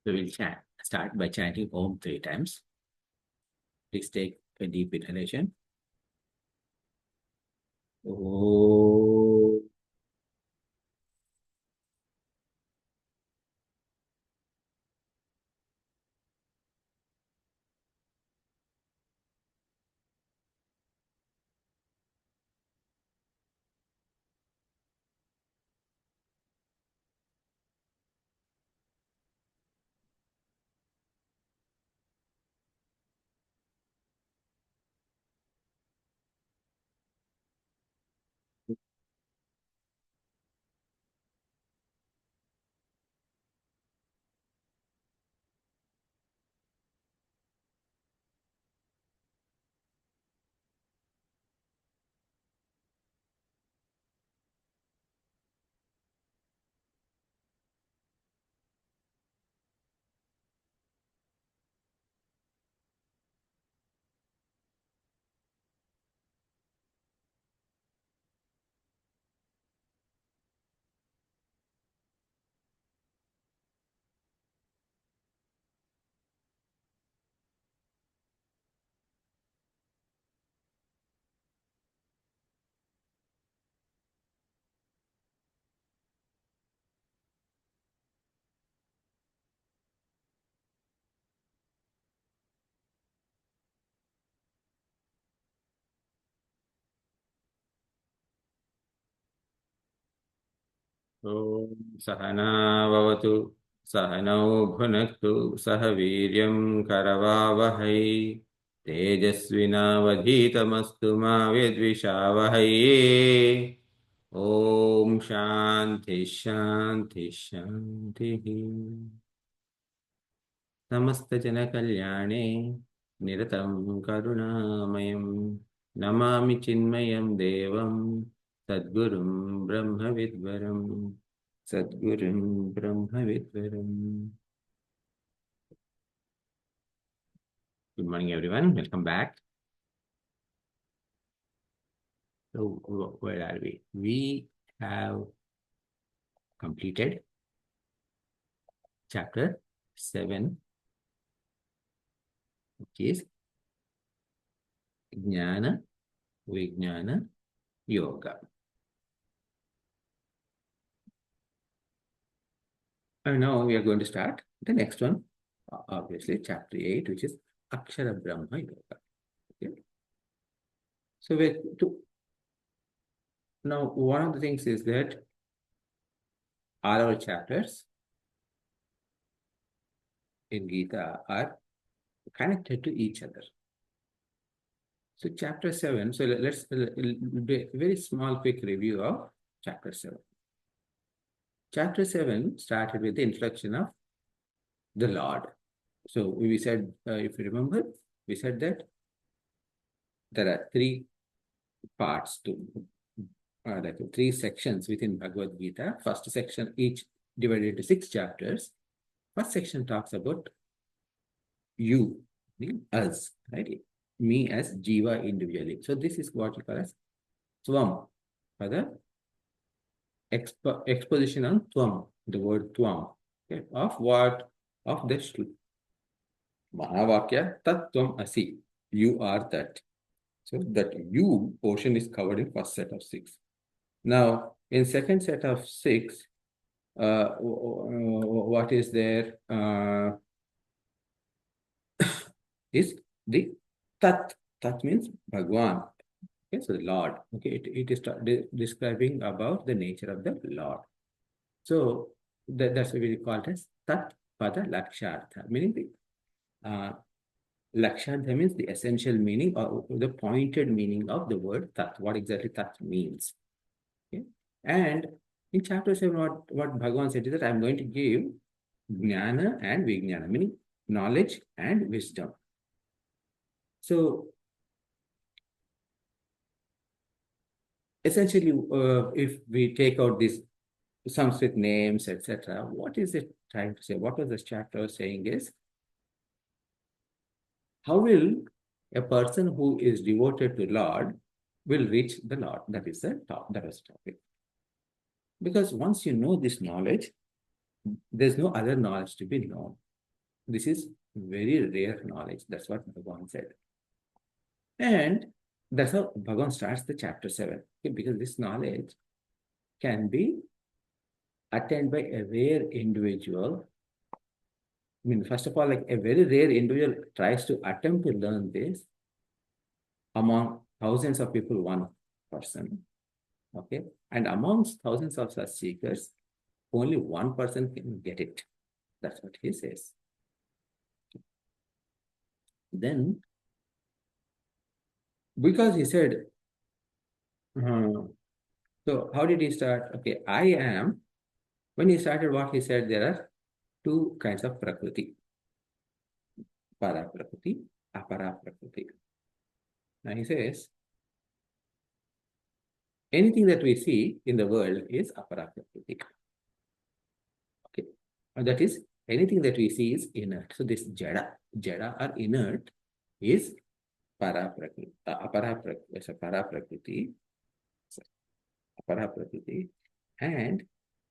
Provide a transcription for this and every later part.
So we'll start by chanting Om 3 times. Please take a deep inhalation. Om. Sahana Vavatu Sahanau Bhunaktu Sahaviryam Karavavahai Tejasvinavadhitamastu ma vidvishavahai. Om Shanti Shanti Shanti. Samasta Jana Kalyane Niratam Karunamayam Namami Chinmayam Devam Sadgurum Brahma Vidvaram Sadgurum Brahma Vidvaram. Good morning, everyone. Welcome back. So, where are we? We have completed chapter 7, which is Jnana Vijnana Yoga. And now we are going to start the next one, obviously, chapter 8, which is Akshara Brahma Yoga. Okay. So now one of the things is that all our chapters in Gita are connected to each other. So chapter 7, so let's do a very small quick review of chapter 7. Chapter 7 started with the introduction of the Lord. So we said, if you remember, we said that there are 3 parts to like 3 sections within Bhagavad Gita. First section, each divided into 6 chapters. First section talks about you, us, right? Me as Jiva individually. So this is what you call as Tvam, for the exposition on Tvam, the word Tvam, okay? Of what? Of the Mahavakya Tat Tvam Asi. You are that. So that you portion is covered in first set of 6. Now, in second set of 6, what is there is the Tat. Tat means Bhagwan. Okay, so the Lord. Okay, it is describing about the nature of the Lord. So that's what we call it as Tat Pada Lakshartha, meaning the Lakshartha means the essential meaning or the pointed meaning of the word Tat. What exactly Tat means. Okay, and in chapter 7, what Bhagavan said is that I'm going to give Jnana and Vijnana, meaning knowledge and wisdom. So essentially, if we take out these Sanskrit names, etc., what is it trying to say? What was this chapter saying is, how will a person who is devoted to Lord will reach the Lord? That is the topic. Because once you know this knowledge, there's no other knowledge to be known. This is very rare knowledge. That's what Bhagavan said. And that's how Bhagavan starts the chapter 7. Okay, because this knowledge can be attained by a rare individual. I mean, first of all, like a very rare individual tries to attempt to learn this among thousands of people, one person. Okay. And amongst thousands of such seekers, only one person can get it. That's what he says. Then, because he said, so how did he start? Okay, I am. When he started what he said, there are two kinds of prakriti. Para prakriti, apara prakriti. Now he says, anything that we see in the world is apara prakriti. Okay. And that is, anything that we see is inert. So this jada or inert is para prakriti, apara prakriti, apara prakriti, and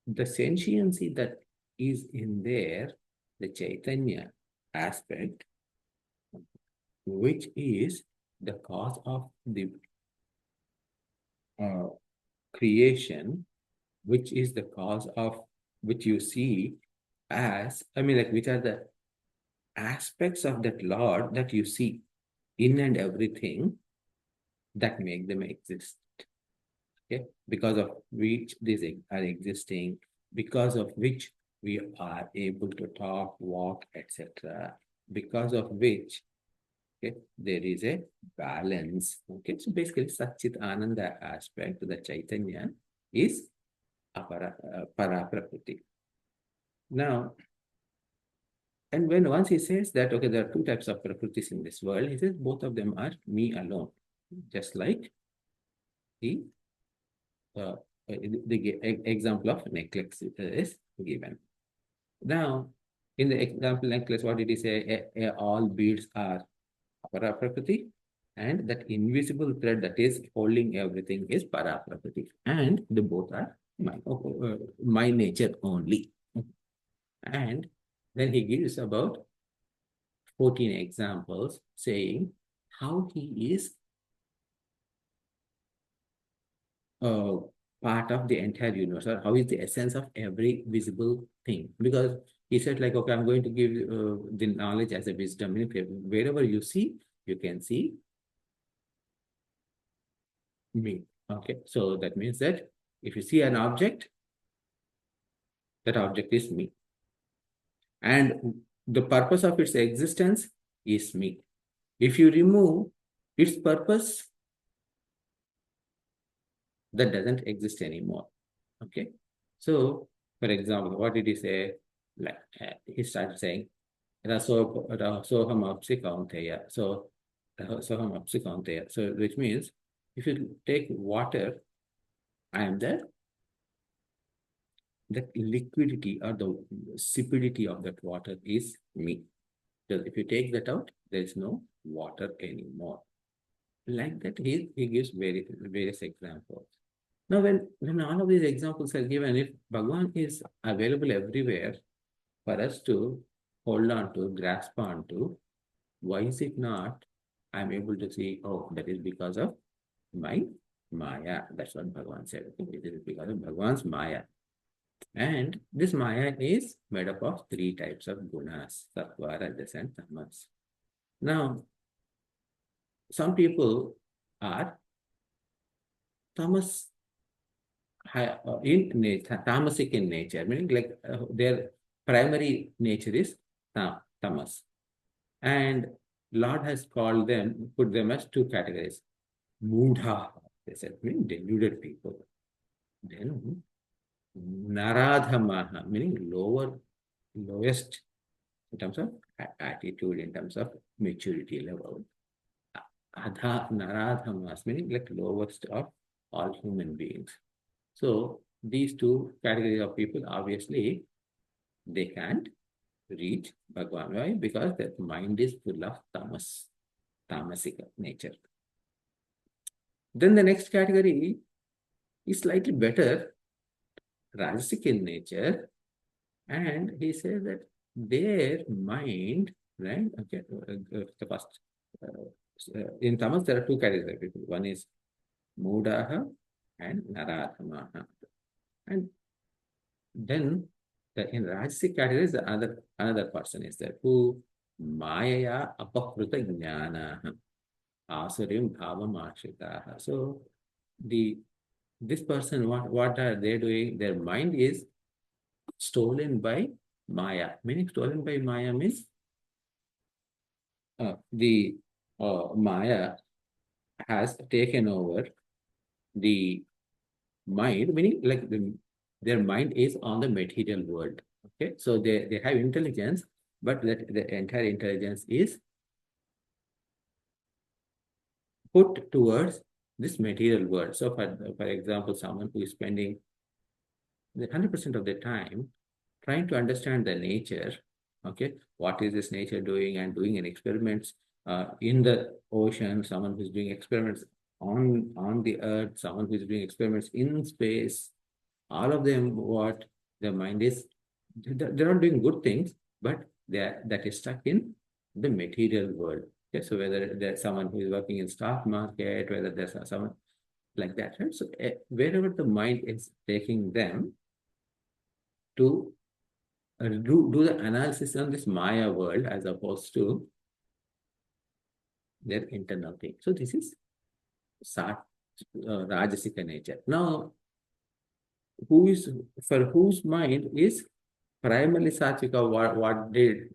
the sentiency that is in there, the Chaitanya aspect, which is the cause of the creation, which is the cause of which you see as, I mean, like, which are the aspects of that Lord that you see in and everything that make them exist. Okay, because of which these are existing, because of which we are able to talk, walk, etc. Because of which, okay, there is a balance. Okay, so basically, Satchit Ananda aspect, the Chaitanya, is para prakriti. Now, and when once he says that, okay, there are two types of prakritis in this world, he says both of them are me alone, just like the example of necklace is given. Now, in the example necklace, what did he say? All beads are para prakriti, and that invisible thread that is holding everything is para prakriti, and the both are my nature only. And then he gives about 14 examples saying how he is part of the entire universe, or how is the essence of every visible thing. Because he said, like, okay, I'm going to give the knowledge as a wisdom. Wherever you see, you can see me. Okay, so that means that if you see an object, that object is me. And the purpose of its existence is me. If you remove its purpose, that doesn't exist anymore. Okay. So, for example, what did he say? Like he started saying, Rasoham apsi kaunteya. So, Rasoham apsi kaunteya. So, which means if you take water, I am there. The liquidity or the sapidity of that water is me. Because if you take that out, there is no water anymore. Like that, he gives various examples. Now, when all of these examples are given, if Bhagavan is available everywhere for us to hold on to, grasp on to, why is it not I'm able to see, oh, that is because of my Maya. That's what Bhagavan said. It is because of Bhagavan's Maya. And this Maya is made up of three types of gunas, sattva, rajas, and tamas. Now, some people are tamas in nature, tamasic in nature, meaning like their primary nature is tamas. And Lord has called them, put them as two categories. Mudha, they said, meaning deluded people. Then Naradhamaha, meaning lowest in terms of attitude, in terms of maturity level. Naradhamas, meaning like lowest of all human beings. So these two categories of people, obviously, they can't reach Bhagavan. Why? Because their mind is full of tamasic nature. Then the next category is slightly better, rajasic in nature. And he says that their mind, right? Okay, the first, in Tamas, there are two categories of people. One is Mudaha and Naratamaha. And then in Rajasic categories, the another person is there who Maya Apakruta Jnana Asurim Bhavam Ashritaha. So the this person, what are they doing? Their mind is stolen by Maya. Meaning stolen by Maya means the Maya has taken over the mind, meaning like their mind is on the material world. Okay, so they have intelligence, but that the entire intelligence is put towards this material world. So for example, someone who is spending the 100% of the time trying to understand the nature, okay, what is this nature doing, and doing an experiments in the ocean, someone who's doing experiments on the earth, someone who's doing experiments in space, all of them, what their mind is, they're not doing good things, but that is stuck in the material world. Okay, so whether there's someone who is working in stock market, whether there's someone like that, right? So wherever the mind is taking them to do the analysis on this Maya world as opposed to their internal thing. So this is Sat, Rajasika nature. Now, who is for whose mind is primarily Satvika,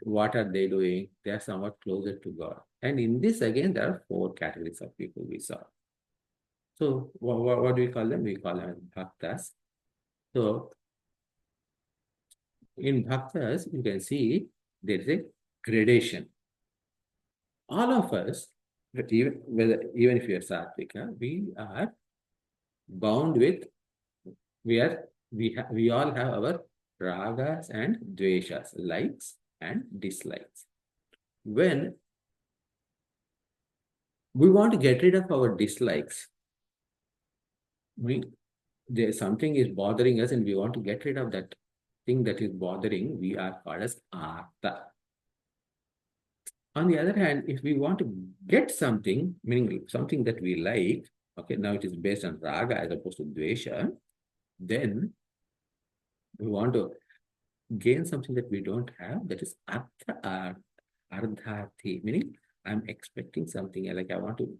what are they doing? They are somewhat closer to God. And in this again, there are four categories of people we saw. So what do we call them? We call them bhaktas. So in bhaktas, you can see there is a gradation. All of us, even if you are Satvika, we are bound with, we all have our ragas and dveshas, likes and dislikes. When we want to get rid of our dislikes, there's something is bothering us and we want to get rid of that thing that is bothering, we are called as artha. On the other hand, if we want to get something, meaning something that we like, okay, now it is based on raga as opposed to dvesha, then we want to gain something that we don't have, that is artha, ardharthi, meaning I'm expecting something, like I want to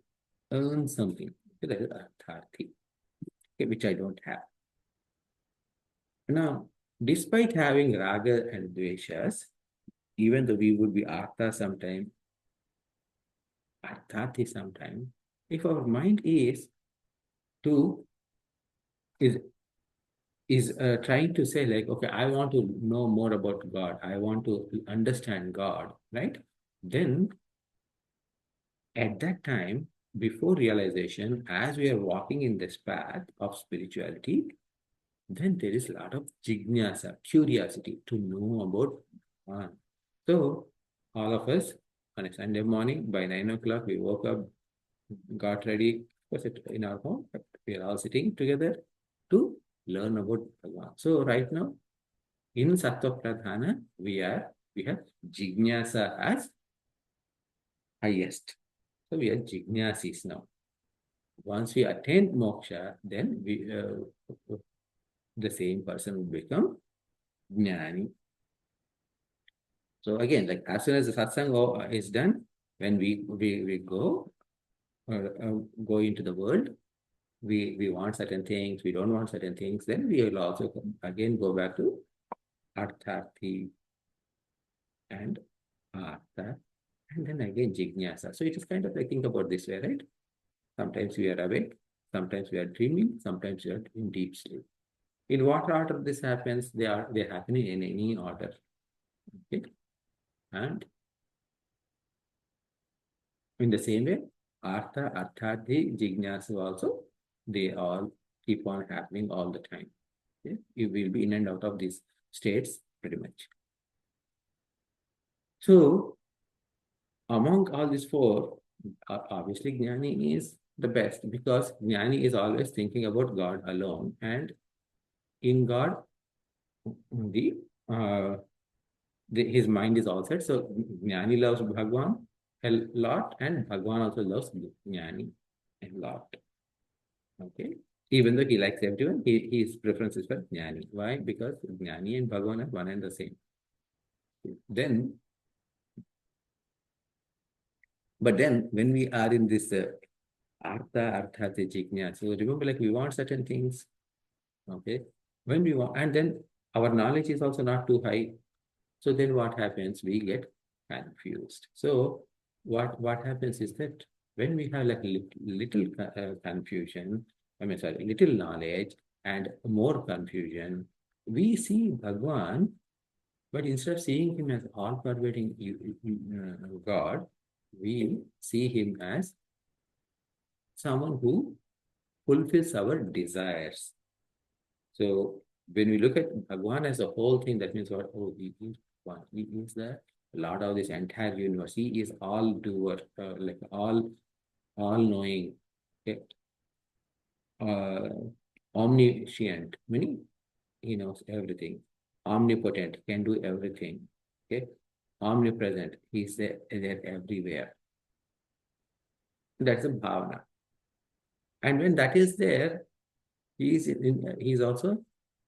earn something, okay, that is ardharthi, okay, which I don't have. Now, despite having raga and dveshas, even though we would be artha sometime, ardharthi sometime, if our mind to is trying to say like, okay, I want to know more about God, I want to understand God, right? Then at that time, before realization, as we are walking in this path of spirituality, then there is a lot of jignasa, curiosity to know about God. So all of us on a Sunday morning by 9 o'clock, we woke up, got ready, was it in our home, but we are all sitting together to learn about Bhagavan. So right now, in Sattva Pradhana, we have Jignasa as highest. So we are Jignasis now. Once we attain moksha, then the same person will become Jnani. So again, like as soon as the satsang is done, when we go into the world, we want certain things, we don't want certain things, then we will also again go back to artharthi and artha, and then again jignasa. So it is kind of like, think about this way, right? Sometimes we are awake, sometimes we are dreaming, sometimes we are in deep sleep. In what order this happens? They happening in any order. Okay? And in the same way, artha, arthati, jignasa also, they all keep on happening all the time. Okay? You will be in and out of these states pretty much. So, among all these four, obviously Jnani is the best, because Jnani is always thinking about God alone, and in God, the his mind is all set. So Jnani loves Bhagwan a lot, and Bhagwan also loves Jnani a lot. Okay. Even though he likes everyone, his preference is for Jnani. Why? Because Jnani and Bhagwan are one and the same. Then, but then when we are in this arthate jigna, so remember, like we want certain things. Okay. When we want, and then our knowledge is also not too high. So then what happens? We get confused. So what happens is that when we have like little confusion, I mean, sorry, little knowledge and more confusion, we see Bhagwan, but instead of seeing him as all-pervading God, we see him as someone who fulfills our desires. So when we look at Bhagwan as a whole thing, that means what? Oh, he is one. He is the Lord of this entire universe. He is all doer, like all knowing, okay? uh, omniscient, meaning he knows everything. Omnipotent, can do everything. Okay, omnipresent, he's there everywhere. That's a bhavana. And when that is there, he's also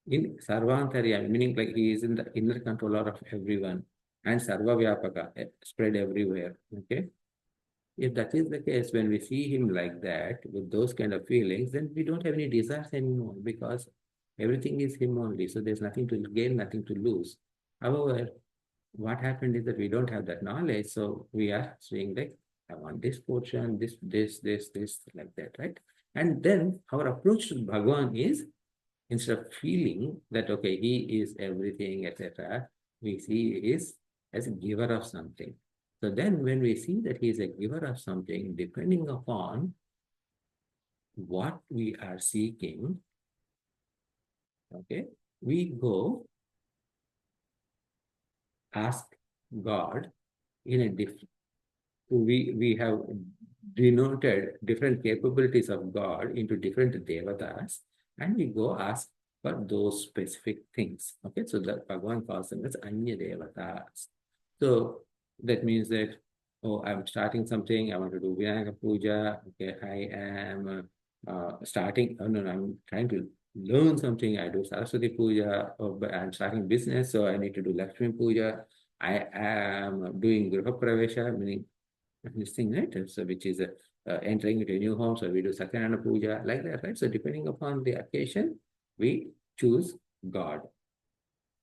in Sarvantarya, meaning like he is in the inner controller of everyone, and Sarva Vyapaka, spread everywhere. Okay. If that is the case, when we see him like that, with those kind of feelings, then we don't have any desires anymore because everything is him only. So there's nothing to gain, nothing to lose. However, what happened is that we don't have that knowledge. So we are saying like, I want this portion, this, like that, right? And then our approach to Bhagwan is, instead of feeling that, okay, he is everything, etc., we see he is as a giver of something. So then when we see that he is a giver of something, depending upon what we are seeking, okay, we go ask God in a different, we have denoted different capabilities of God into different devatas, and we go ask for those specific things. Okay, so that Bhagavan calls them as Anya Devatas. So that means that, oh, I'm starting something, I want to do Vinayaka Puja. Okay, I am starting, oh no, I'm trying to learn something, I do Saraswati Puja, but I'm starting business, so I need to do Lakshmi Puja. I am doing Griha Pravesha, meaning this thing, right? So which is entering into a new home, so we do Satyanarayana Puja, like that, right? So depending upon the occasion, we choose God,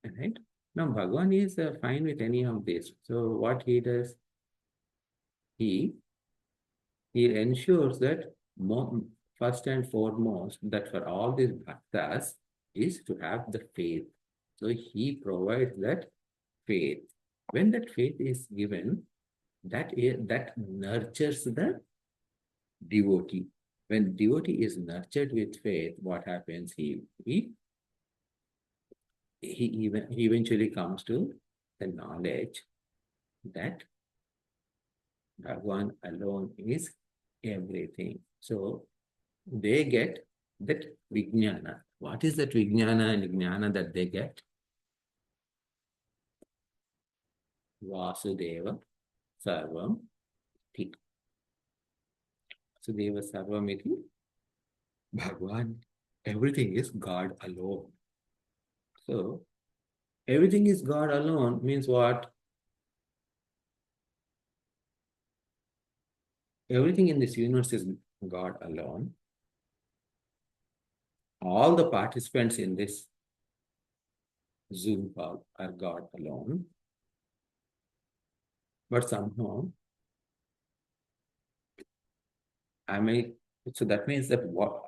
right? Now Bhagwan is fine with any of this. So what he does, he ensures that first and foremost, that for all these bhaktas is to have the faith. So he provides that faith. When that faith is given, that nurtures the devotee. When devotee is nurtured with faith, what happens? He eventually comes to the knowledge that Bhagwan alone is everything. So they get that vijnana. What is that vijnana and jnana that they get? Vasudeva Sarvam Iti. Vasudeva Sarvam Iti. Bhagwan, everything is God alone. So everything is God alone means what? Everything in this universe is God alone. All the participants in this Zoom call are God alone. But somehow, so that means that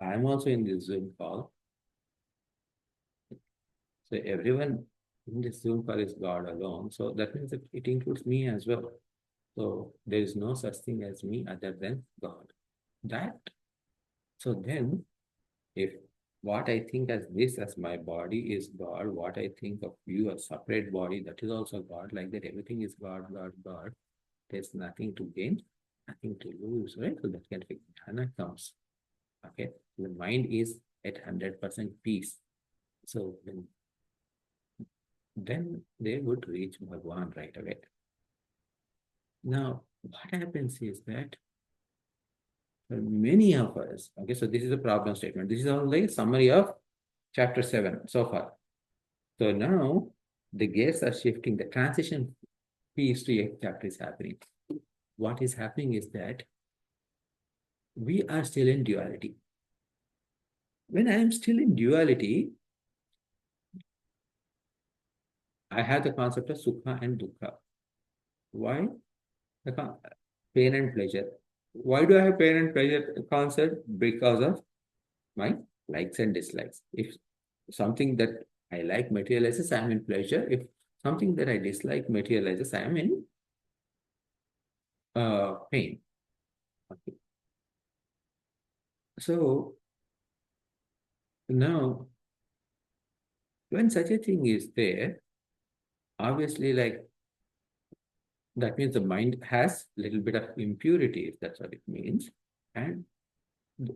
I'm also in this Zoom call. So everyone in this Zoom call is God alone. So that means that it includes me as well. So there is no such thing as me other than God. So then, if what I think as this as my body is God, what I think of you as separate body, that is also God, like that everything is God, God, God. There's nothing to gain, nothing to lose, right? So that kind of jnana comes. Okay. The mind is at 100% peace. So when then they would reach Bhagwan right away. Now, what happens is that for many of us, okay, so this is a problem statement. This is only a summary of chapter 7 so far. So now the gears are shifting, the transition piece to 8th chapter is happening. What is happening is that we are still in duality. When I am still in duality, I have the concept of sukha and dukkha. Why? Pain and pleasure. Why do I have pain and pleasure concept? Because of my likes and dislikes. If something that I like materializes, I am in pleasure. If something that I dislike materializes, I am in pain. Okay. So now, when such a thing is there, obviously, like that means the mind has a little bit of impurity, if that's what it means. And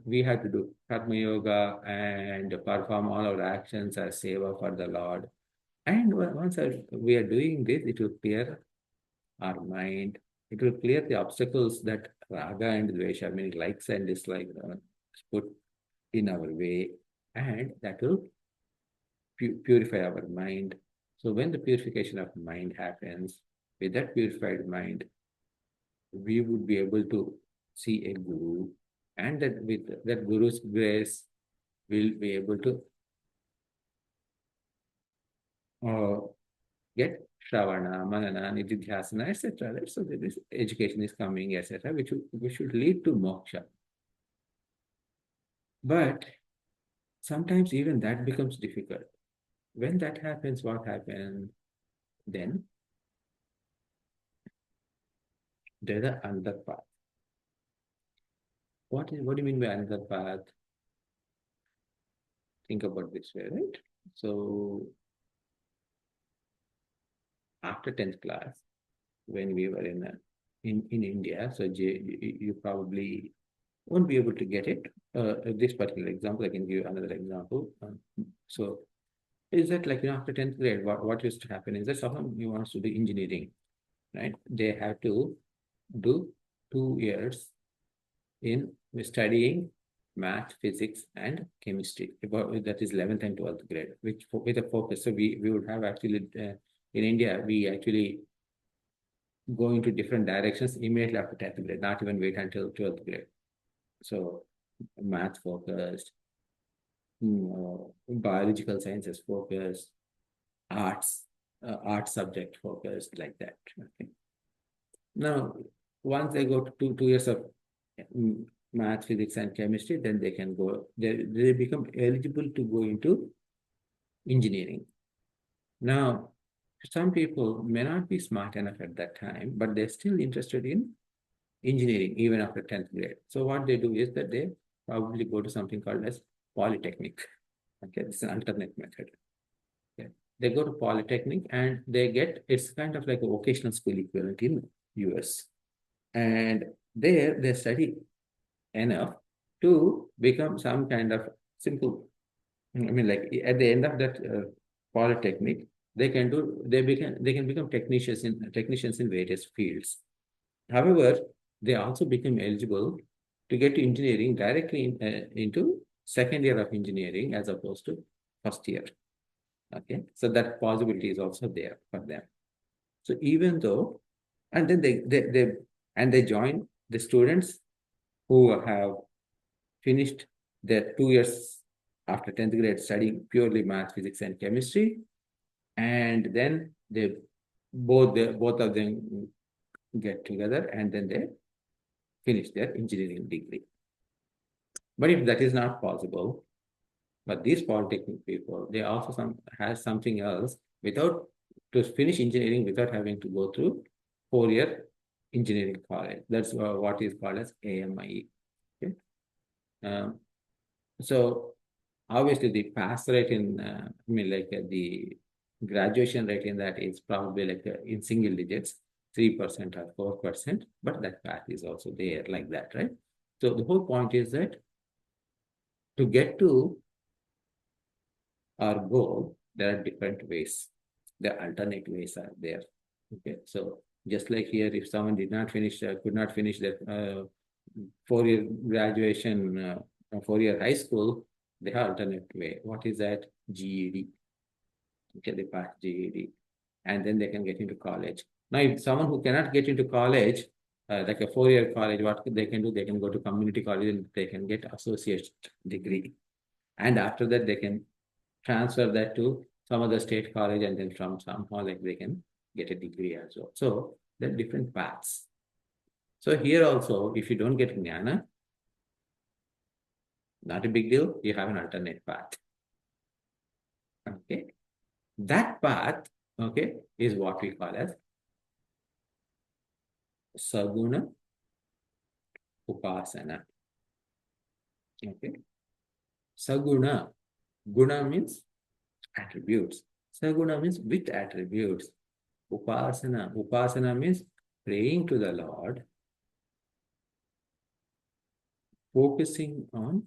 we have to do karma yoga and perform all our actions as seva for the Lord. And once we are doing this, it will clear our mind. It will clear the obstacles that raga and dvesha, meaning likes and dislikes, put in our way, and that will purify our mind. So when the purification of mind happens, with that purified mind, we would be able to see a guru, and that with that guru's grace, we'll be able to uh, get Shravana, Manana, Nididhyasana, etc. Right? So this education is coming, etc., which should lead to moksha. But sometimes even that becomes difficult. When that happens, what happens? Then there's another path. What do you mean by another path? Think about this way, right? So after 10th class, when we were in India, so you probably won't be able to get it. This particular example, I can give you another example. So is that like, after 10th grade, what used to happen is that someone who wants to do engineering, right? They have to do 2 years in studying math, physics, and chemistry. That is 11th and 12th grade, which with a focus. So we would have actually, in India, we actually go into different directions immediately after 10th grade, not even wait until 12th grade. So math focused, biological sciences focused, arts, art subject focused, like that. Okay. Now, once they go to 2 years of mm, math, physics, and chemistry, then they can go, they become eligible to go into engineering. Now, some people may not be smart enough at that time, but they're still interested in engineering even after 10th grade. So what they do is that they probably go to something called as polytechnic. Okay, it's an alternate method. Okay. They go to polytechnic and they get, it's kind of like a vocational school equivalent in US. And there they study enough to become some kind of simple, I mean, like at the end of that polytechnic, they can become technicians in various fields. However, they also become eligible to get to engineering directly into second year of engineering as opposed to first year. Okay, so that possibility is also there for them. So even though, and then they join the students who have finished their 2 years after 10th grade studying purely math, physics, and chemistry, and then both of them get together and then they finish their engineering degree. But if that is not possible, but these polytechnic people, they also has something else without to finish engineering without having to go through 4 year engineering college. That's what is called as AMIE. Okay. Um, so obviously the pass rate in, I mean, like the graduation rate in that is probably like in single digits, 3% or 4%, but that path is also there like that, right? So the whole point is that to get to our goal, there are different ways. The alternate ways are there. Okay, so just like here, if someone did not finish, could not finish their 4-year graduation, 4-year high school, they have alternate way. What is that? GED. Okay, they pass GED, and then they can get into college. Now, if someone who cannot get into college, like a 4-year college, what they can do? They can go to community college and they can get associate degree, and after that they can transfer that to some other state college, and then from somehow like they can get a degree as well. So there are different paths. So here also, if you don't get jnana, not a big deal. You have an alternate path. Okay, that path, okay, is what we call as saguna upasana. Okay, saguna. Guna means attributes. Saguna means with attributes. Upasana. Upasana means praying to the Lord, focusing on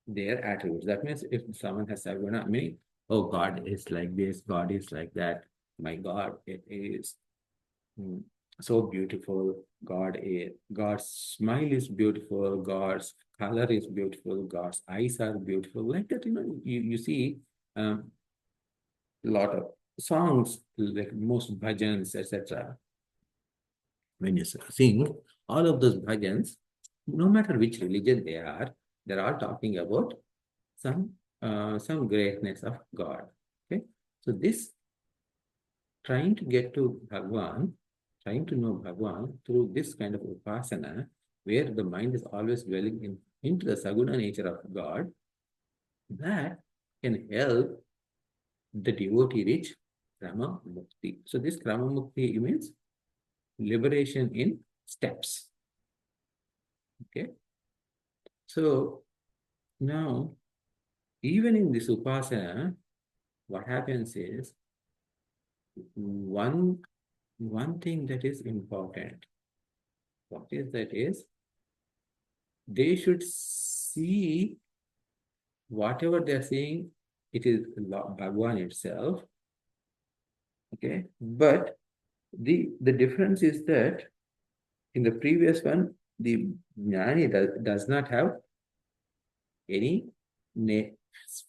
their attributes. That means if someone has saguna, meaning, oh, God is like this, God is like that. My God, it is so beautiful. God's smile is beautiful. God's color is beautiful. God's eyes are beautiful. Like that, you see a lot of songs, like most bhajans, etc. When you sing all of those bhajans, no matter which religion they are, they're all talking about some greatness of God. Okay, so this trying to get to Bhagwan, trying to know Bhagwan through this kind of upasana, where the mind is always dwelling into the saguna nature of God, that can help the devotee reach Krama Mukti. So this Krama Mukti means liberation in steps. Okay. So now, even in this upasana, what happens is one thing that is important. What is that is they should see whatever they're saying, it is Bhagwan itself. Okay. But the difference is that in the previous one, the Jnani does not have any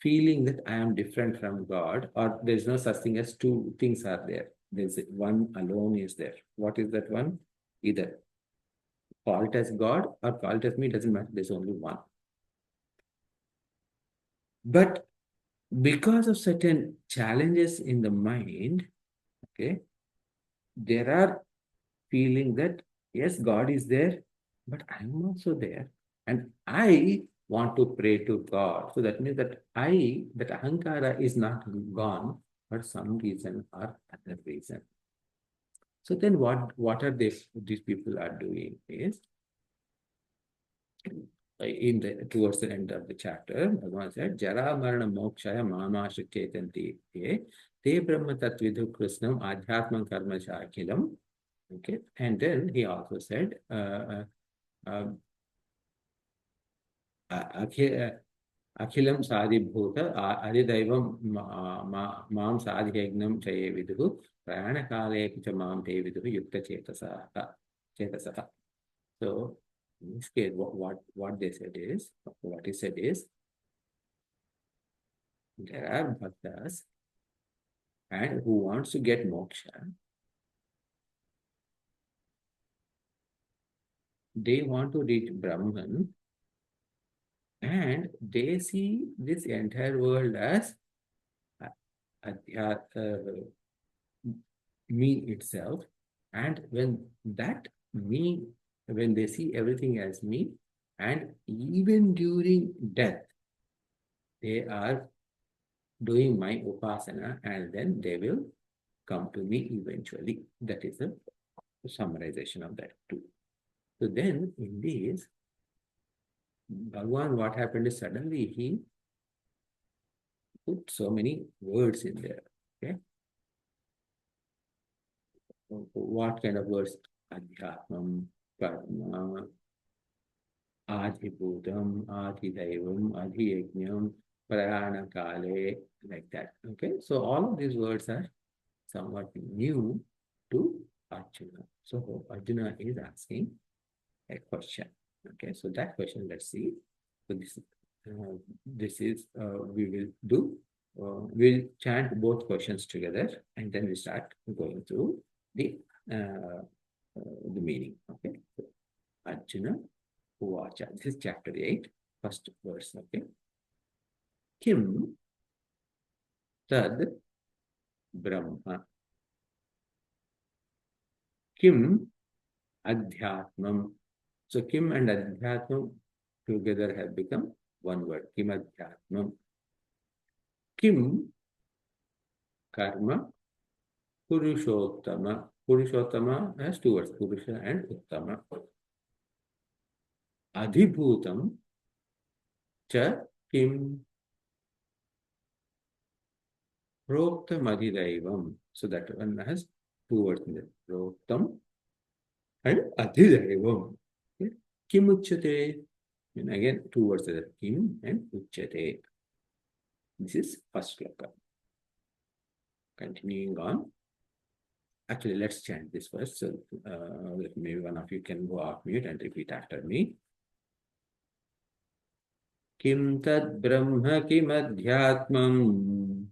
feeling that I am different from God, or there's no such thing as two things are there. There's one alone is there. What is that one? Either call it as God or call it as me, doesn't matter. There's only one. But because of certain challenges in the mind, okay, there are feeling that yes, God is there, but I'm also there. And I want to pray to God. So that means that that ahankara is not gone for some reason or other reason. So then what are these people are doing is towards the end of the chapter, Bhagavan said, Jara Marana Mokshaya Mamasha Chetanti Te Brahma Tatvidhu Krishnam Adhyatman Karma Shakilam. Okay, and then he also said, Akhilam Sadi Bhuta Adidaivam Mam Sadi Yagnam Chaye Viduhu Prana Kale Kicha Mam Te Viduhu Yukta Chetasaka. So in this case, what they said is, what he said is, there are bhaktas and who wants to get moksha, they want to reach Brahman, and they see this entire world as me itself. And when they see everything as me, and even during death, they are doing my upasana, and then they will come to me eventually. That is the summarization of that too. So then in this, Bhagwan, what happened is suddenly he put so many words in there. Okay. What kind of words? Adhyatmam, Karma, Adhibhutam, Adhidaivam, Adhiyajnam, Prana Kale, like that. Okay. So all of these words are somewhat new to Arjuna. So Arjuna is asking a question. Okay, so that question, let's see. So this is we will do. We'll chant both questions together, and then we start going through the meaning. Okay, so Arjuna Uvacha. This is chapter 8, first verse. Okay, Kim Tad Brahma. Kim Adhyatmam. So Kim and Adhyatmam together have become one word. Kim Adhyatmam. Kim Karma Purushottama. Purushottama has two words, Purusha and Uttama. Adhibhutam cha kim proktam adhidaivam. So that one has two words in there. Proktam and adhidaivam. Okay. Kim uchyate. And again, two words there. Kim and uchyate. This is first sloka. Continuing on. Actually, let's chant this first. So maybe one of you can go off mute and repeat after me. Kim tad brahma kim adhyatmam.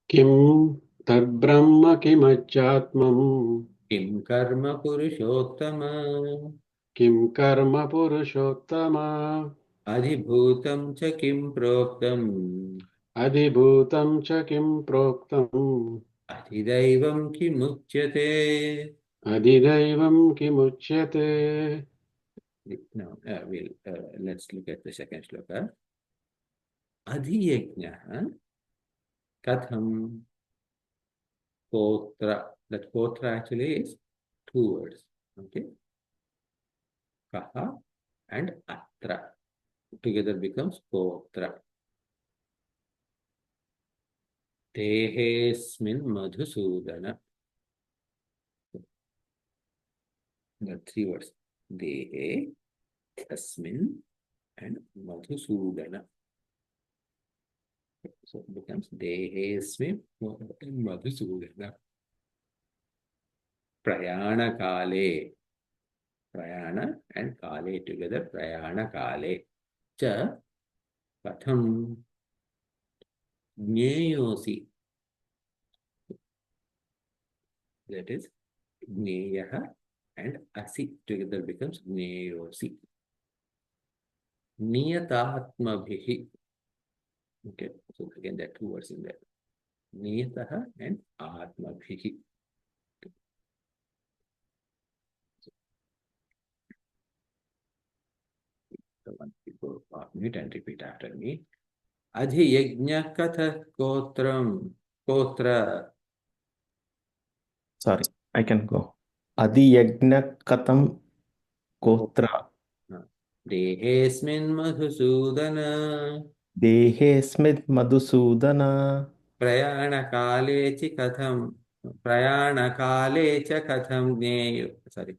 Kim tad brahma kimajjhatmam. Kim karma purushottama. Kim karma purushottama. Adhibhutam cha kim proktam. Adhibhutam cha kim proktam. Adhidaivam kim uchyate. Adhidaivam kimuchyate. Now, let's look at the second shloka. Adhiyajnaha katham kotra. That kotra actually is two words. Okay. Kaha and atra. Together becomes kotra. Tehesmin madhusudana. The three words. Dehe, asmin, and madhusudana. So it becomes Dehesmin Madhusudana. Prayana Kale. Prayana and Kale together. Prayana Kale. Cha Katham Jneyosi. That is Jneyaha and Asi together becomes Jneyosi. Niyatatmabhihi. Okay, so again there are two words in there. Niyataha and Atmabhihi. So one people mute and repeat after me. Adhiyajna katha kotram kotra. Sorry, I can go. Adhiyajna katam kotra. Dehesmin madhusudana. Dehesmid madhusudana. Prayana kale chi katham. Prayana kale cha katham jneyo. Sorry.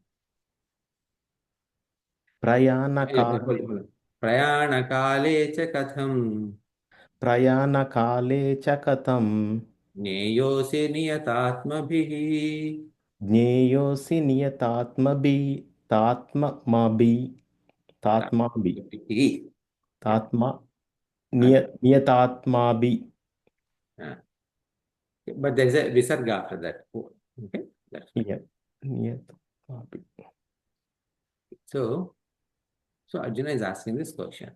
Prayana Hold kale. on. Prayana kale cha katham. Prayana kale cha katam. Jneyosi niyatatmabhihi. Jneyosi niyatatmabi. Tatmabi. Tatmabi. Tatma. Niyatatmabi. But there is a visarga after that. Okay, that's fine. Yeah. Niyatatmabi. So Arjuna is asking this question.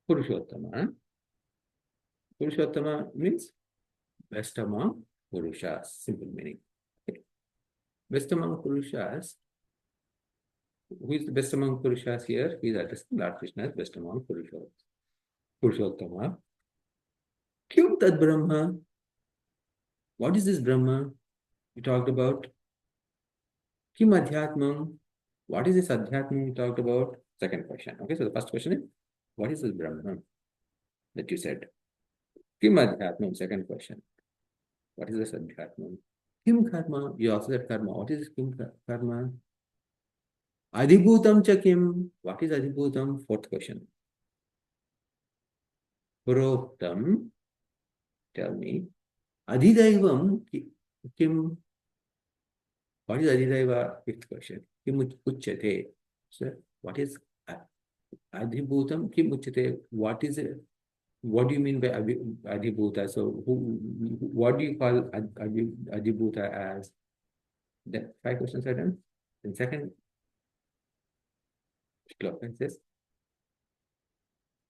Purushottama. Purushottama means best among Purushas. Simple meaning. Okay. Best among Purushas. Who is the best among Purushas here? He is addressing Lord Krishna as best among Purushas. Purushottama. Kyum tad Brahma? What is this Brahma we talked about? Kim Adhyatmam? What is this Adhyatmam we talked about? Second question. Okay, so the first question is, what is this Brahma that you said? Kim Adhyatmam? Second question. What is this Adhyatmam? Kim Karma? You also said Karma. What is this Kim Karma? Adhibhutam cha Kim? What is Adhibhutam? Fourth question. Proktam, tell me, Adhidaivam kim, what is Adhidaiva? Fifth question. Kim uchyate. So, what is Adhibhutam? Kim uchyate? What is it? What do you mean by Adhibhuta? So, what do you call Adhibhuta as? Then 5 questions are done. Then second shloka says,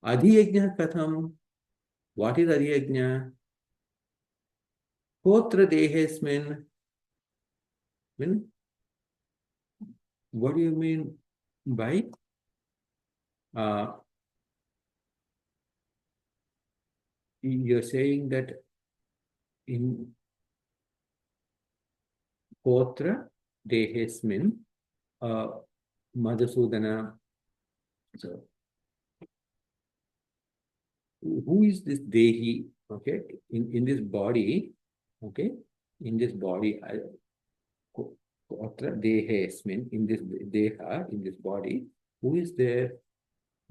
Adhiyajna katham. What is Adhiyajna? Kotra dehesmin. What do you mean by you're saying that in Kotra dehesmin Madhusudana. So who is this Dehi? Okay, in this body, okay, in this body, Kotra dehesmin, in this deha, in this body, who is there?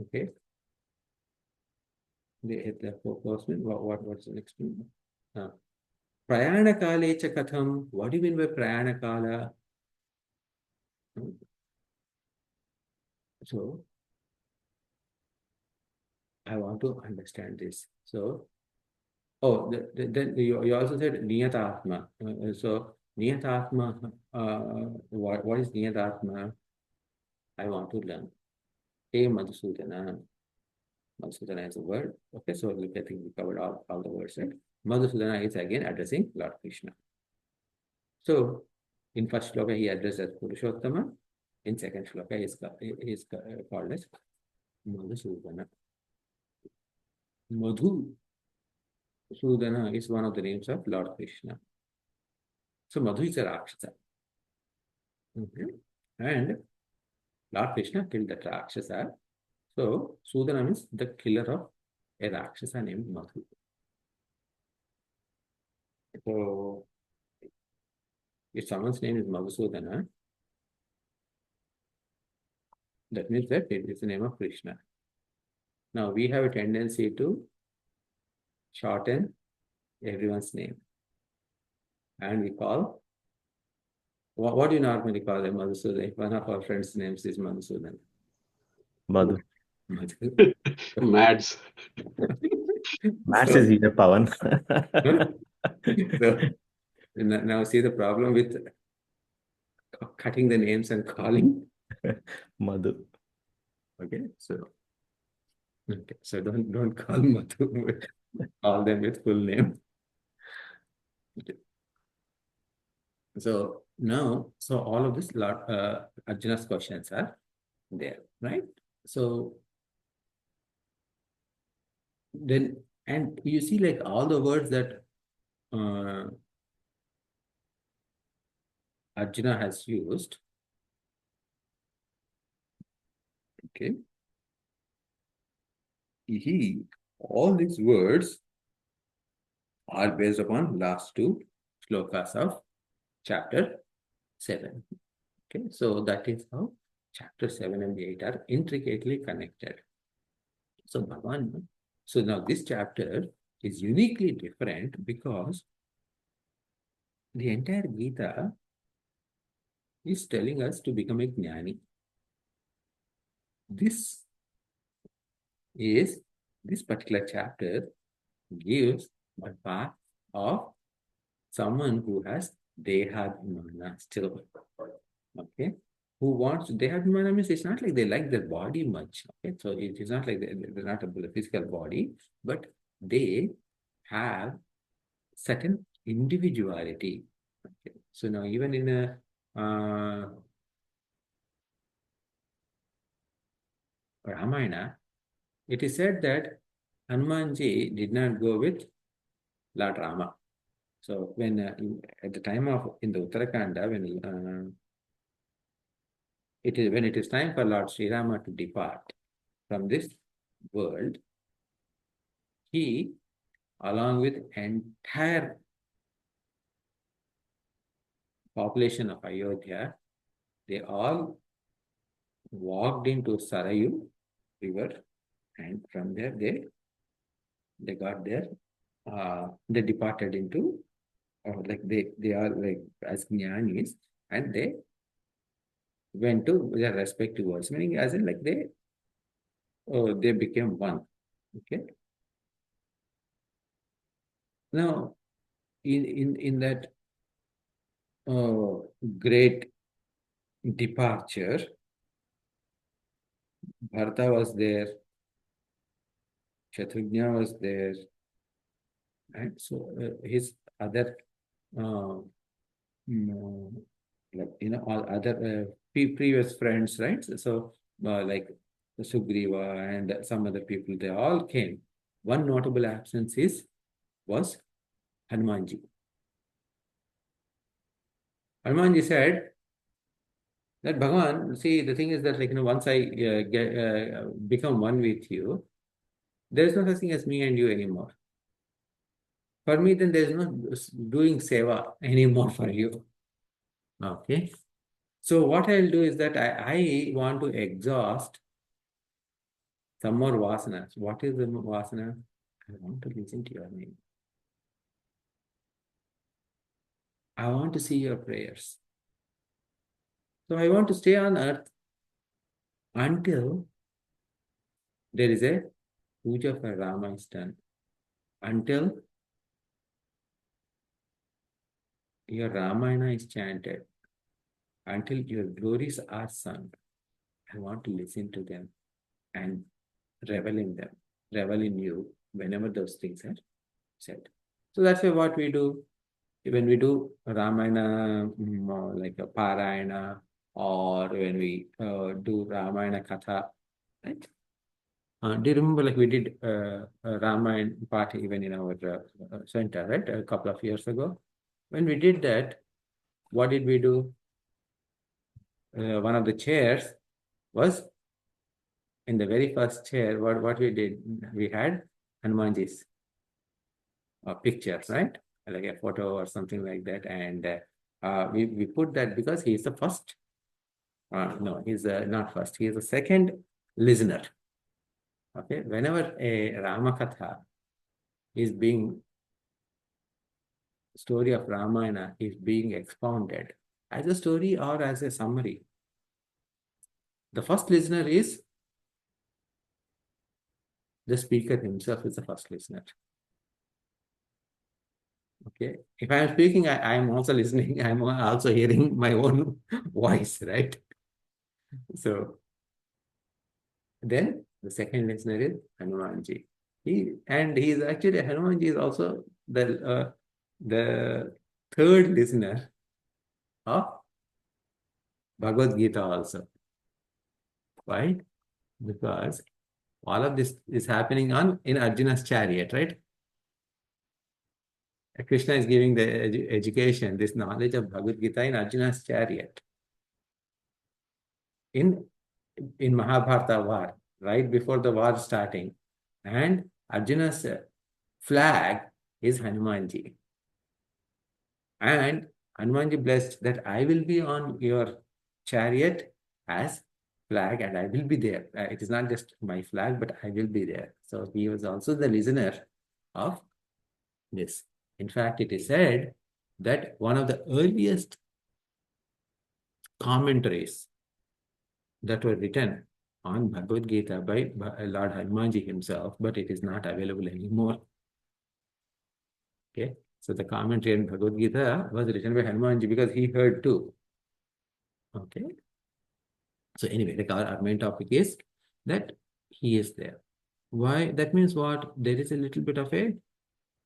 Okay, what's the next one? Prayana kale cha katham. What do you mean by prayana kala? So I want to understand this. So, then you also said niyatatma. So niyatatma, what is niyatatma? I want to learn. Hey Madhusudana. Madhusudana is a word. Okay, so I think we covered all the words. Right? Madhusudana is again addressing Lord Krishna. So in first shloka he addressed as Purushottama. In second shloka he is called as Madhusudana. Madhusudana is one of the names of Lord Krishna. So Madhu is a Rakshasa. And Lord Krishna killed that Rakshasa. So Sudana means the killer of a Rakshasa named Madhu. So if someone's name is Madhusudana, that means that it is the name of Krishna. Now we have a tendency to shorten everyone's name. And we call, what do you normally call them, Madhusudana? One of our friends' names is Madhusudana. Madhu. Mads. Mads is here, Pawan. So, now see the problem with cutting the names and calling. Madhu. Okay, so don't call Madhu. Call them with full name. Okay. So now, all of this Arjuna's questions are there, right? So then, and you see like all the words that Arjuna has used. Okay. All these words are based upon last 2 shlokas of chapter 7. Okay, so that is how chapter 7 and 8 are intricately connected. So Bhagavan, so now this chapter is uniquely different because the entire Gita is telling us to become a jnani. This particular chapter gives a path of someone who has dehadmana still. Okay, who wants dehadmana means it's not like they like their body much. Okay, so it is not like they're not a physical body, but they have certain individuality. Okay, so now even in a Ramayana, it is said that Hanumanji did not go with Lord Rama. So when at the time of in the Uttarakanda, when it is time for Lord Sri Rama to depart from this world, he, along with entire population of Ayodhya, they all walked into Sarayu river, and from there they they got their, they departed into, like they are like as jnanis, and they went to their respective worlds, meaning as in like they became one. Okay. Now, in that great departure, Bharata was there, Shatrugna was there, right? So his other, uh, mm, like all other previous friends, right? So like Sugriva and some other people, they all came. One notable absence was Hanumanji. Hanumanji said that Bhagavan, see, the thing is that, like, once I become one with you, there is no such thing as me and you anymore. For me, then there is no doing seva anymore for you. Okay. So what I'll do is that I want to exhaust some more vasanas. What is the vasana? I want to listen to your name. I want to see your prayers. So I want to stay on earth until there is a puja for Rama is done. Until your Ramayana is chanted. Until your glories are sung. I want to listen to them and revel in them, revel in you whenever those things are said. So that's why what we do when we do Ramayana, like a Parayana, or when we do Ramayana Katha, right? Do you remember, like, we did a Ramayana party even in our center, right? A couple of years ago. When we did that, what did we do? One of the chairs was, in the very first chair, what we did, we had Hanumanji's pictures, right? Like a photo or something like that. And we put that because he is the first. No, he's not first. He is the second listener. Okay. Whenever a Rama Katha is being, story of Ramayana is being expounded as a story or as a summary, the first listener is the speaker himself is the first listener. Okay. If I am speaking, I am also listening. I am also hearing my own voice, right? So then the second listener is Hanumanji. He is actually, Hanumanji is also the third listener of Bhagavad Gita also. Why? Because all of this is happening in Arjuna's chariot, right? Krishna is giving the education, this knowledge of Bhagavad Gita in Arjuna's chariot. In Mahabharata war, right before the war starting, and Arjuna's flag is Hanumanji. And Hanumanji blessed that I will be on your chariot as flag and I will be there. It is not just my flag, but I will be there. So he was also the listener of this. In fact, it is said that one of the earliest commentaries that were written on Bhagavad Gita by Lord Hanumanji himself, but it is not available anymore. Okay, so the commentary on Bhagavad Gita was written by Hanumanji because he heard too. Okay, so anyway, our main topic is that he is there. Why? That means what? There is a little bit of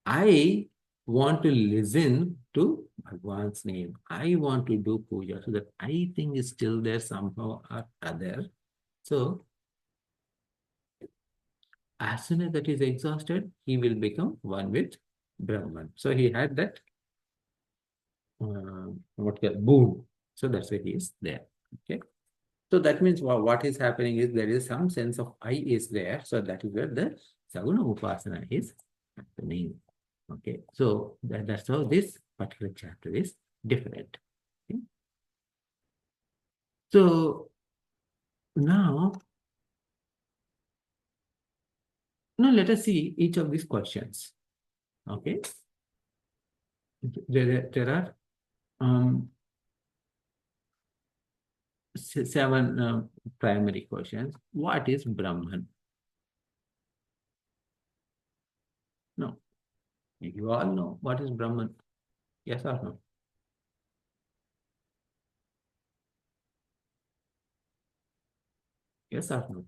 I want to listen to Bhagwan's name. I want to do puja. So that I thing is still there somehow or other. So as soon as that is exhausted, he will become one with Brahman. So he had that boon. So that's why he is there. Okay. So that means what is happening is there is some sense of I is there. So that is where the Saguna Upasana is happening. Okay. So that's how this particular chapter is different. Okay. So now Now let us see each of these questions. Okay. There are seven primary questions. What is Brahman? No. You all know what is Brahman. Yes or no? Yes or no?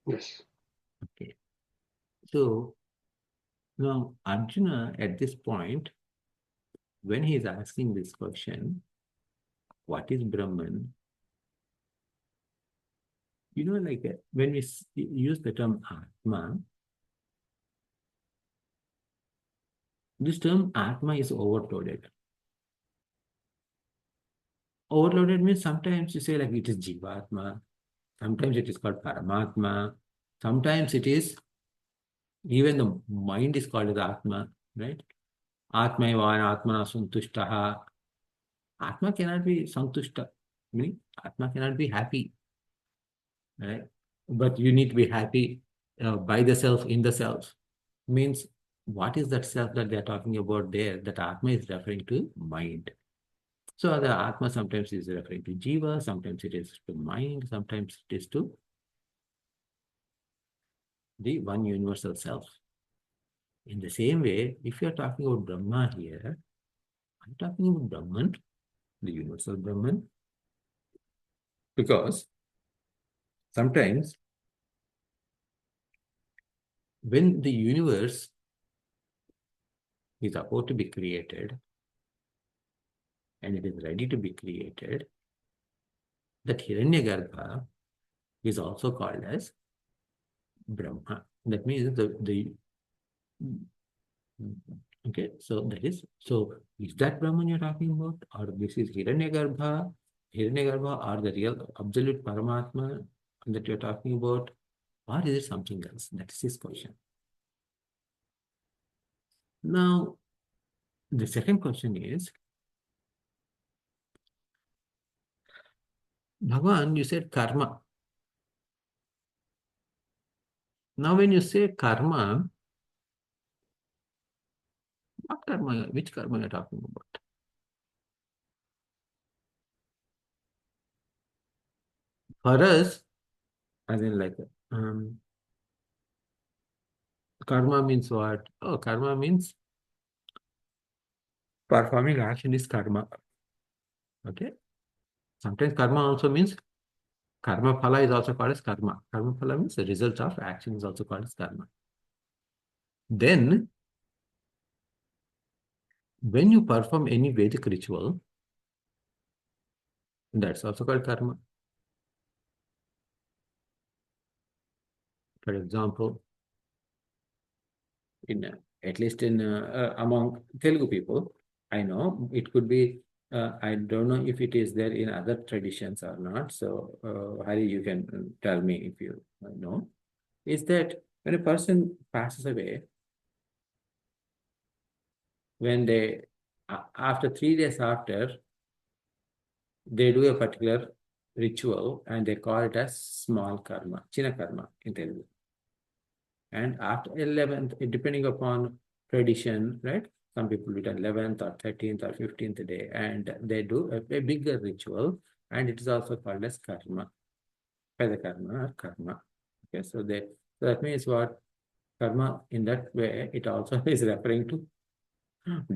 Yes. Okay. So now Arjuna at this point, when he is asking this question, what is Brahman? You know, like when we use the term Atma, this term Atma is overloaded. Overloaded means sometimes you say like it is Jivatma, sometimes it is called Paramatma, sometimes it is, even the mind is called as Atma, right? Atmaivan Atmana Santushtaha. Atma cannot be Santushta, meaning Atma cannot be happy, right? But you need to be happy by the self, in the self. Means what is that self that they're talking about there? That Atma is referring to mind. So the Atma sometimes is referring to Jiva, sometimes it is to mind, sometimes it is to the one universal self. In the same way, if you're talking about Brahma here, I'm talking about Brahman, the universal Brahman, because sometimes when the universe is about to be created and it is ready to be created, that Hiranyagarbha is also called as Brahma. That means the okay, so that is, so is that Brahman you're talking about, or this is Hiranyagarbha, or the real absolute Paramatma that you're talking about, or is it something else? That is his question. Now, the second question is, Bhagavan, you said karma. Now, when you say karma, what karma, which karma you're talking about? For us, as in like, karma means what? Oh, karma means performing action is karma. Okay. Sometimes karma also means karma phala is also called as karma. Karma phala means the result of action is also called as karma. Then, when you perform any Vedic ritual, that's also called karma. For example, at least in among Telugu people, I know it could be. I don't know if it is there in other traditions or not. So, Hari, you can tell me if you know. Is that when a person passes away, when they after 3 days after, they do a particular ritual and they call it as small karma, china karma in Telugu. And after 11th, depending upon tradition, right? Some people do it on 11th or 13th or 15th day, and they do a bigger ritual, and it is also called as karma, Pada karma or karma. Okay, so that means what? Karma in that way, it also is referring to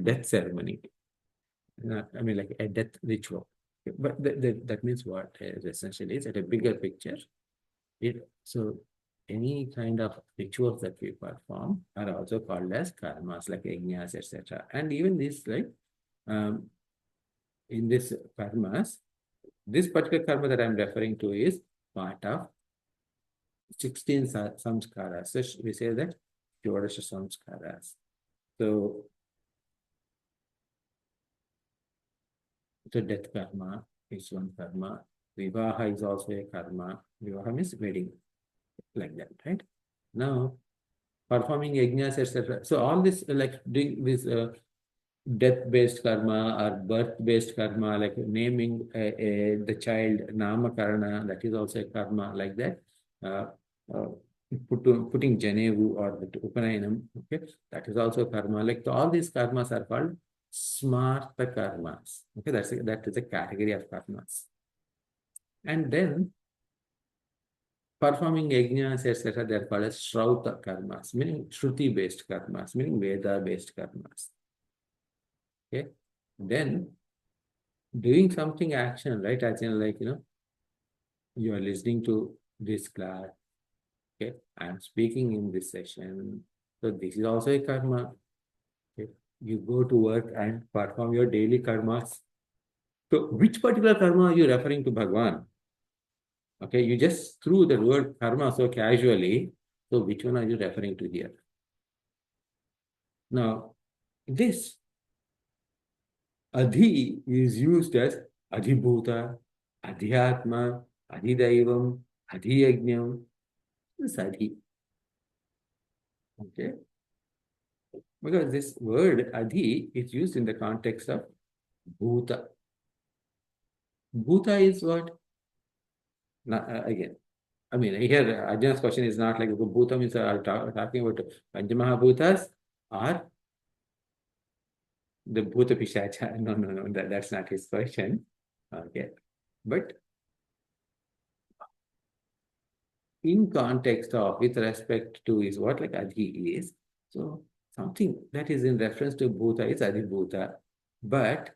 death ceremony. I mean, like a death ritual. But that means what? Essentially, is at a bigger picture. So any kind of rituals that we perform are also called as karmas, like yajnas, etc. And even this, like in this karmas, this particular karma that I'm referring to is part of 16 samskaras. So we say that Shodasha samskaras. So death karma is one karma. Vivaha is also a karma. Vivaha means wedding, like that, right? Now, performing yajnas, etc. So all this, like doing this death-based karma or birth-based karma, like naming the child, namakarana, that is also a karma, like that. putting Janevu or the Upanayinam, okay, that is also karma. Like all these karmas are called smarta karmas. Okay, that is a category of karmas. And then performing yajnas, etc., they are called as Shrauta karmas, meaning Shruti-based karmas, meaning Veda-based karmas. Okay. Then doing something action, right? As in, like, you are listening to this class. Okay. I am speaking in this session. So this is also a karma. Okay. You go to work and perform your daily karmas. So which particular karma are you referring to Bhagwan? Okay, you just threw the word karma so casually. So which one are you referring to here? Now, this adhi is used as adhibhuta, adhyatma, adhidaivam, adhiyajnam. This adhi. Okay. Because this word adhi is used in the context of bhuta. Bhuta is what? Again, I mean, here Arjuna's question is not like bhuta means talking about Panchamahabhutas or the bhuta pishacha. No, that's not his question. Okay. But in context of, with respect to, is what like adhi is. So something that is in reference to bhuta is adhibhuta. But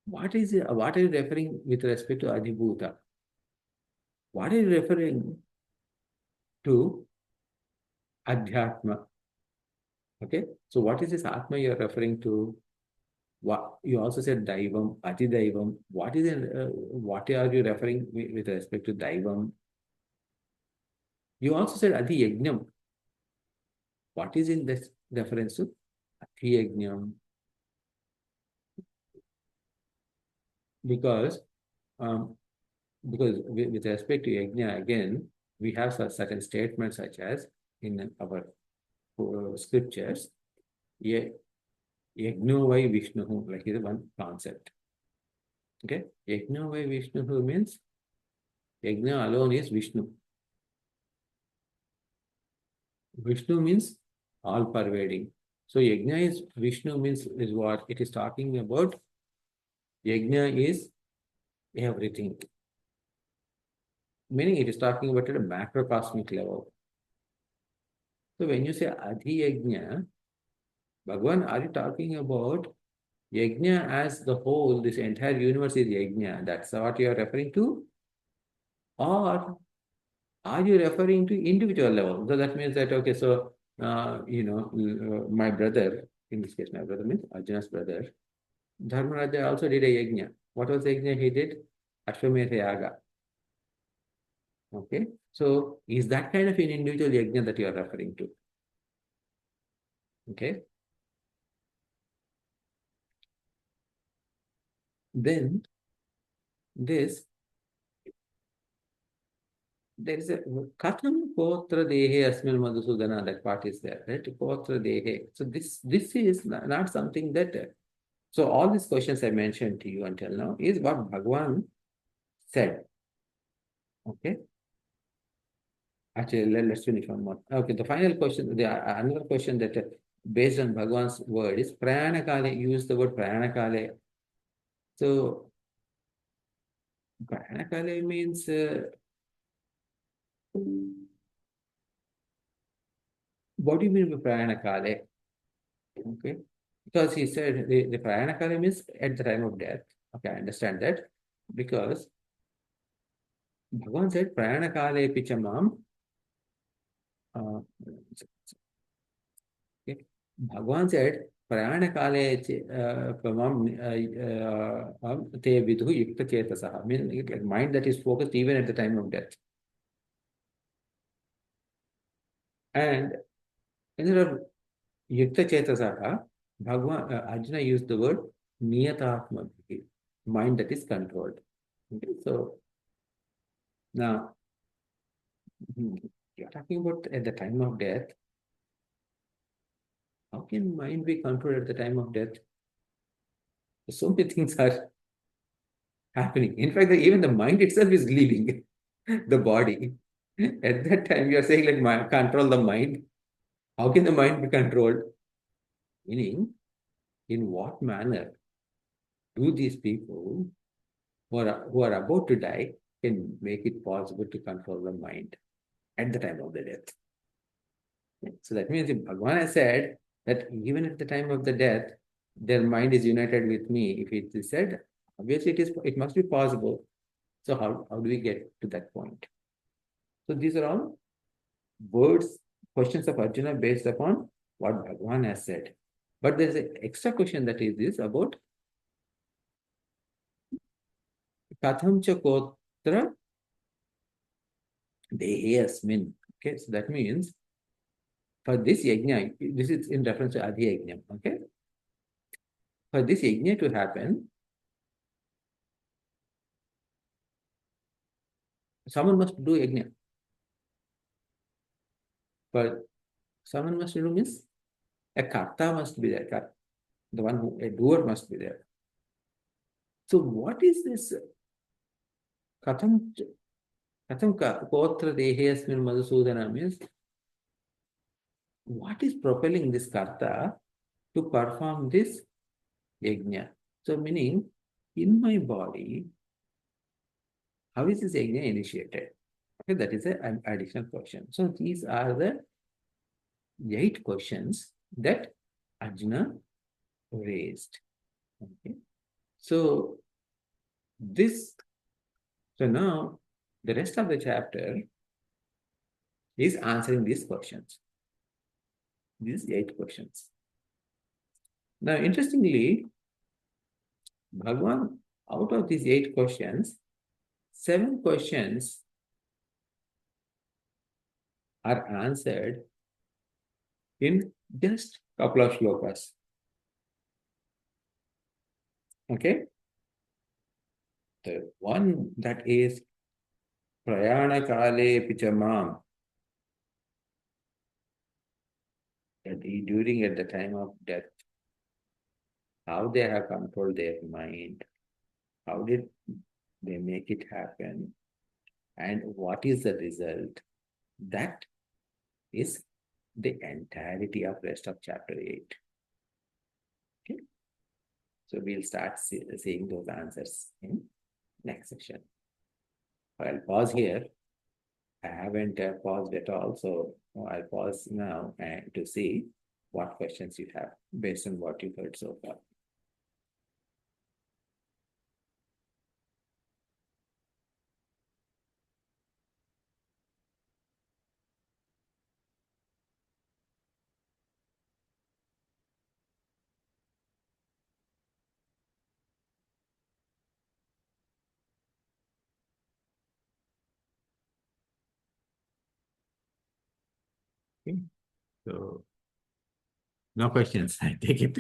what are you referring with respect to adhibhuta? What are you referring to adhyatma? Okay. So what is this atma you're referring to? What you also said daivam, adhidaivam. What are you referring with respect to daivam? You also said adhiyajnam. What is in this reference to adhiyajnam? Because with respect to yajna, again, we have certain statements such as in our scriptures, yajno vai Vishnu, like is one concept. Okay, yajno vai Vishnu means yajna alone is Vishnu. Vishnu means all pervading. So yajna is Vishnu means is what it is talking about. Yajna is everything. Meaning it is talking about at a macrocosmic level. So when you say Adhi Yajna, Bhagwan, are you talking about Yajna as the whole, this entire universe is Yajna? That's what you are referring to? Or are you referring to individual level? So that means that, okay, so, my brother, in this case, my brother means Arjuna's brother, Dharmaraja also did a Yajna. What was the Yajna he did? Ashwamedha Yaga. Okay, so is that kind of an individual Yajna that you are referring to? Okay. Then there is a Katham Potra Dehe Asmil Madhusudana, that part is there, right? Potra Dehe. So this is not something that, so all these questions I mentioned to you until now is what Bhagwan said. Okay. Actually, let's finish one more. Okay, the final question, another question that based on Bhagwan's word is Prayanakale. Use the word Prayanakale. So Prayanakale means what do you mean by Prayanakale? Okay, because he said the Prayanakale means at the time of death. Okay, I understand that because Bhagwan said Prayanakale Pichamam. Okay. Bhagwan said Prayanakale te vidhu yukta chetasaha. I mean, like mind that is focused even at the time of death. And instead of yukta chetasaha, Bhagwan, Arjuna used the word niyatatma, mind that is controlled. Okay, so now you're talking about at the time of death. How can mind be controlled at the time of death? So many things are happening. In fact, even the mind itself is leaving the body. At that time, you are saying like control the mind. How can the mind be controlled? Meaning, in what manner do these people who are about to die can make it possible to control the mind at the time of the death? So that means if Bhagavan has said that even at the time of the death, their mind is united with me. If it is said, obviously it must be possible. So how do we get to that point? So these are all words, questions of Arjuna based upon what Bhagavan has said. But there is an extra question that is this about Katham cha kotra dehe asmin. Okay, so that means for this yajna, this is in reference to Adi yajna. Okay, for this yajna to happen, someone must do yajna. But someone must do means a karta must be there. The one who, a doer must be there. So what is this katham kotra dehe asmin madhusudana means what is propelling this karta to perform this yajna? So meaning in my body, how is this yajna initiated? Okay, that is an additional question. So these are the 8 questions that Arjuna raised. Okay. So now the rest of the chapter is answering these questions. These 8 questions. Now, interestingly, Bhagavan, out of these 8 questions, 7 questions are answered in just a couple of shlokas. Okay? The one that is Prayana Kale Pichamam, that during at the time of death, how they have controlled their mind, how did they make it happen, and what is the result? That is the entirety of rest of chapter 8. Okay, so we'll start seeing those answers in next session. I'll pause here. I haven't paused at all, so I'll pause now and to see what questions you have based on what you've heard so far. Okay. So no questions, I take it.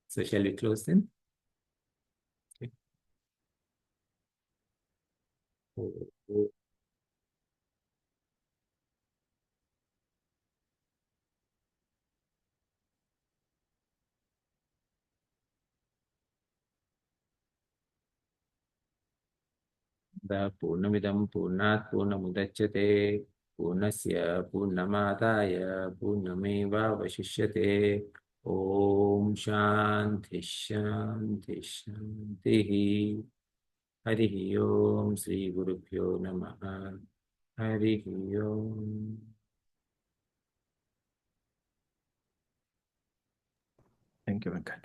So shall we close then? Okay. पूर्णमिदं पूर्णात् पूर्णमुदच्यते पूर्णस्य पूर्णमादाय पूर्णमेवावशिष्यते ॐ शान्ति शान्ति शान्तिः हरिः ओम श्री गुरुभ्यो नमः हरिः ओम Thank you, Venkat.